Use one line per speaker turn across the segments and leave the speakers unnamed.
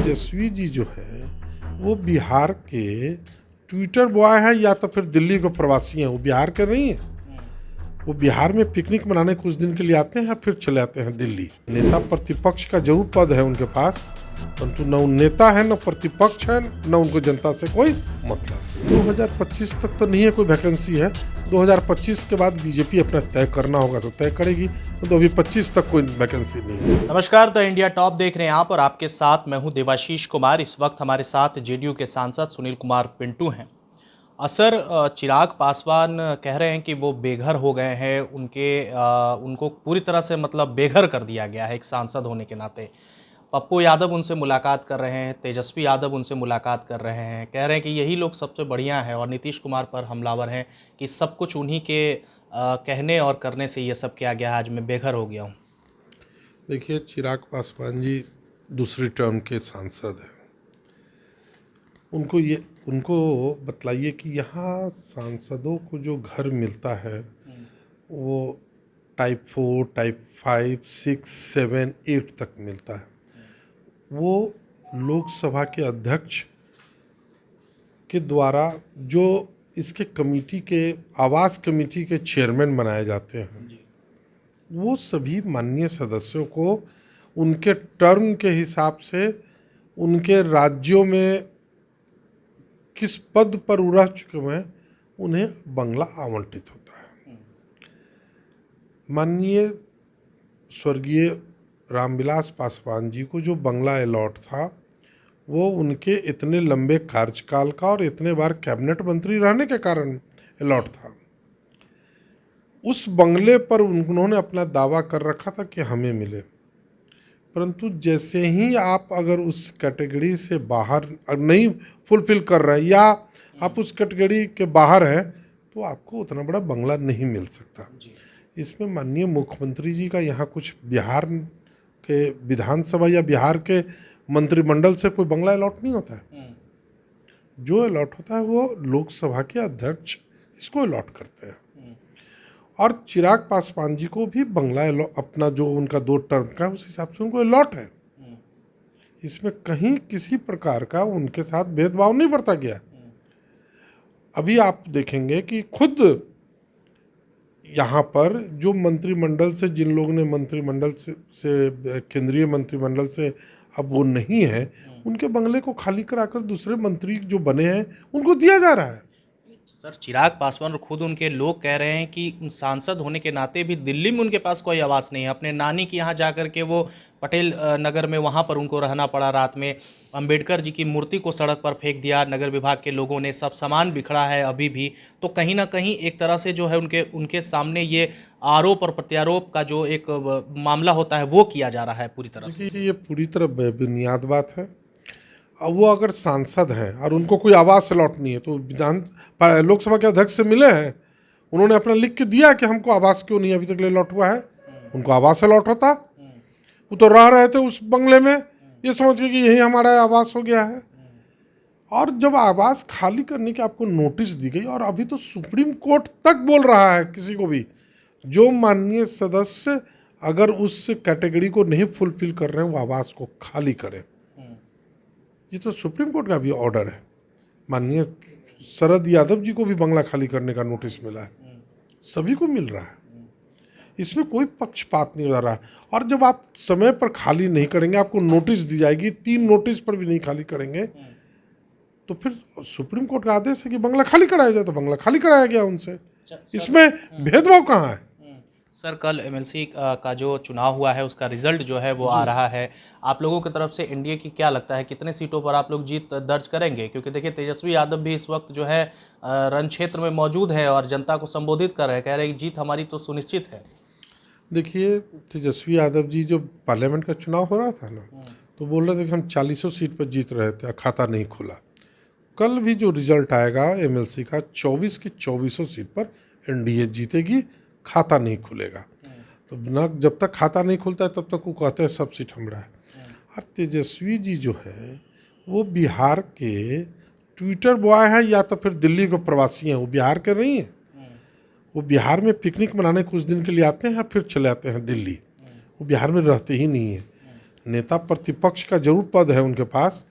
तेजस्वी जी जो है वो बिहार के ट्विटर बॉय हैं या तो फिर दिल्ली के प्रवासी हैं। वो बिहार के नहीं हैं। वो बिहार में पिकनिक मनाने कुछ दिन के लिए आते हैं, फिर चले आते हैं दिल्ली। नेता प्रतिपक्ष का जरूर पद है उनके पास, परंतु न नेता है न प्रतिपक्ष है, न उनको जनता से कोई मतलब। 2025 तक तो नहीं है कोई वैकेंसी है। 2025 के बाद बीजेपी अपना तय करना होगा तो तय करेगी, तो अभी 25 तक कोई वैकेंसी नहीं है।
नमस्कार, द इंडिया टॉप देख रहे हैं आप और आपके साथ मैं हूं देवाशीष कुमार। इस वक्त हमारे साथ जेडीयू के सांसद सुनील कुमार पिंटू हैं। असर चिराग पासवान कह रहे हैं कि वो बेघर हो गए हैं, उनको पूरी तरह से मतलब बेघर कर दिया गया है एक सांसद होने के नाते। पप्पू यादव उनसे मुलाकात कर रहे हैं, तेजस्वी यादव उनसे मुलाकात कर रहे हैं, कह रहे हैं कि यही लोग सबसे बढ़िया हैं और नीतीश कुमार पर हमलावर हैं कि सब कुछ उन्हीं के कहने और करने से ये सब किया गया। आज मैं बेघर हो गया हूँ।
देखिए, चिराग पासवान जी दूसरी टर्म के सांसद हैं। उनको बतलाइए कि यहाँ सांसदों को जो घर मिलता है वो टाइप 4, टाइप 5, 6, 7, 8 तक मिलता है। वो लोकसभा के अध्यक्ष के द्वारा जो इसके कमेटी के आवास कमेटी के चेयरमैन बनाए जाते हैं, वो सभी माननीय सदस्यों को उनके टर्म के हिसाब से उनके राज्यों में किस पद पर रह चुके हैं उन्हें बंगला आवंटित होता है। माननीय स्वर्गीय रामविलास पासवान जी को जो बंगला अलॉट था वो उनके इतने लंबे कार्यकाल का और इतने बार कैबिनेट मंत्री रहने के कारण अलॉट था। उस बंगले पर उन्होंने अपना दावा कर रखा था कि हमें मिले, परंतु जैसे ही आप अगर उस कैटेगरी से बाहर नहीं फुलफिल कर रहे या आप उस कैटेगरी के बाहर हैं तो आपको उतना बड़ा बंगला नहीं मिल सकता। इसमें माननीय मुख्यमंत्री जी का यहाँ कुछ बिहार के विधानसभा या बिहार के मंत्रिमंडल से कोई बंगला अलॉट नहीं होता है। जो अलॉट होता है वो लोकसभा के अध्यक्ष इसको अलॉट करते हैं। और चिराग पासवान जी को भी बंगला अपना जो उनका 2 टर्म का उस हिसाब से उनको अलॉट है। इसमें कहीं किसी प्रकार का उनके साथ भेदभाव नहीं बरता गया। अभी आप देखेंगे कि खुद यहाँ पर जो मंत्रिमंडल से जिन लोगों ने मंत्रिमंडल से केंद्रीय मंत्रिमंडल से अब वो नहीं है, उनके बंगले को खाली कराकर दूसरे मंत्री जो बने हैं उनको दिया जा रहा है।
सर, चिराग पासवान और खुद उनके लोग कह रहे हैं कि सांसद होने के नाते भी दिल्ली में उनके पास कोई आवास नहीं है। अपने नानी के यहाँ जाकर के वो पटेल नगर में वहाँ पर उनको रहना पड़ा। रात में अंबेडकर जी की मूर्ति को सड़क पर फेंक दिया नगर विभाग के लोगों ने। सब सामान बिखरा है अभी भी। तो कहीं ना कहीं एक तरह से जो है उनके सामने ये आरोप और प्रत्यारोप का जो एक मामला होता है वो किया जा रहा है पूरी तरह से।
ये पूरी तरह बेबुनियाद बात है। अब वो अगर सांसद हैं और उनको कोई आवास अलॉट नहीं है तो लोकसभा के अध्यक्ष से मिले हैं, उन्होंने अपना लिख के दिया कि हमको आवास क्यों नहीं अभी तक अलॉट हुआ है। उनको आवास अलॉट होता, वो तो रह रहे थे उस बंगले में ये समझ के कि यही हमारा आवास हो गया है। और जब आवास खाली करने की आपको नोटिस दी गई और अभी तो सुप्रीम कोर्ट तक बोल रहा है किसी को भी जो माननीय सदस्य अगर उस कैटेगरी को नहीं फुलफिल कर रहे हैं वो आवास को खाली करें। ये तो सुप्रीम कोर्ट का भी ऑर्डर है। माननीय शरद यादव जी को भी बंगला खाली करने का नोटिस मिला है, सभी को मिल रहा है। इसमें कोई पक्षपात नहीं हो रहा। और जब आप समय पर खाली नहीं करेंगे, आपको नोटिस दी जाएगी, 3 नोटिस पर भी नहीं खाली करेंगे तो फिर सुप्रीम कोर्ट का आदेश है कि बंगला खाली कराया जाए तो बंगला खाली कराया गया उनसे। इसमें भेदभाव कहाँ है?
सर, कल एमएलसी का जो चुनाव हुआ है उसका रिजल्ट जो है वो आ रहा है। आप लोगों की तरफ से एनडीए की क्या लगता है, कितने सीटों पर आप लोग जीत दर्ज करेंगे? क्योंकि देखिए तेजस्वी यादव भी इस वक्त जो है रण क्षेत्र में मौजूद है और जनता को संबोधित कर रहे हैं, कह रहे हैं कि जीत हमारी तो सुनिश्चित है।
देखिए, तेजस्वी यादव जी जो पार्लियामेंट का चुनाव हो रहा था ना तो बोल रहे थे कि हम 40 सीट पर जीत रहे थे, खाता नहीं खुला। कल भी जो रिजल्ट आएगा एमएलसी का 24 की 24 सीट पर एनडीए जीतेगी, खाता नहीं खुलेगा। तो ना जब तक खाता नहीं खुलता है तब तक वो कहते हैं सब सीट हमारा है। और तेजस्वी जी जो है वो बिहार के ट्विटर बॉय हैं या तो फिर दिल्ली के प्रवासी हैं। वो बिहार के नहीं हैं। वो बिहार में पिकनिक मनाने कुछ दिन के लिए आते हैं, फिर चले आते हैं दिल्ली। वो बिहार में रहते ही नहीं हैं। नेता प्रतिपक्ष का जरूर पद है उनके पास,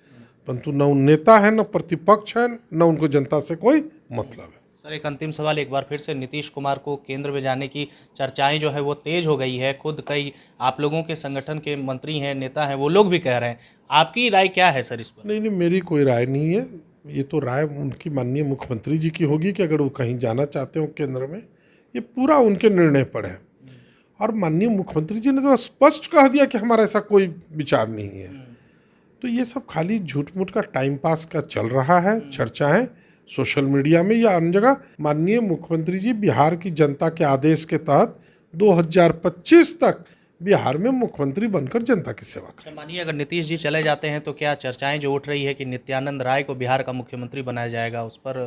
परंतु न नेता है न प्रतिपक्ष है, न उनको जनता से कोई मतलब है।
सर, एक अंतिम सवाल एक बार फिर से, नीतीश कुमार को केंद्र में जाने की चर्चाएं जो है वो तेज हो गई है। खुद कई आप लोगों के संगठन के मंत्री हैं, नेता हैं, वो लोग भी कह रहे हैं। आपकी राय क्या है सर इस पर?
नहीं, मेरी कोई राय नहीं है। ये तो राय उनकी माननीय मुख्यमंत्री जी की होगी कि अगर वो कहीं जाना चाहते हो केंद्र में, ये पूरा उनके निर्णय पर है। और माननीय मुख्यमंत्री जी ने तो स्पष्ट कह दिया कि हमारा ऐसा कोई विचार नहीं है। तो ये सब खाली झूठ मूठ का टाइम पास का चल रहा है, चर्चा है सोशल मीडिया में या अन्य जगह। माननीय मुख्यमंत्री जी बिहार की जनता के आदेश के तहत 2025 तक बिहार में मुख्यमंत्री बनकर जनता की सेवा करें।
मानिए अगर नीतीश जी चले जाते हैं तो क्या चर्चाएं जो उठ रही है कि नित्यानंद राय को बिहार का मुख्यमंत्री बनाया जाएगा, उस पर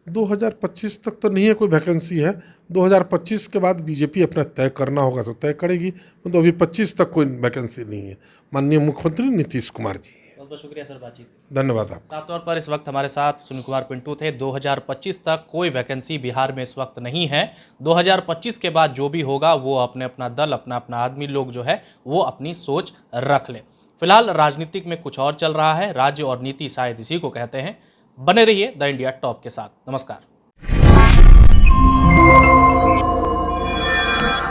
2025 तक तो नहीं है, कोई वैकेंसी है। 2025 के बाद बीजेपी अपना तय करना होगा तो तय करेगी, तो अभी 25 तक कोई वैकेंसी नहीं है। माननीय मुख्यमंत्री नीतीश कुमार जी।
बहुत बहुत शुक्रिया सर बातचीत।
धन्यवाद आप।
साफ तौर पर इस वक्त हमारे साथ सुनील कुमार पिंटू थे। 2025 तक कोई वैकेंसी बिहार में इस वक्त नहीं है। 2025 के बाद जो भी होगा वो अपने अपना दल, अपना अपना आदमी लोग जो है वो अपनी सोच रख ले। फिलहाल राजनीतिक में कुछ और चल रहा है, राज्य और नीति शायद इसी को कहते हैं। बने रहिए द इंडिया टॉप के साथ। नमस्कार।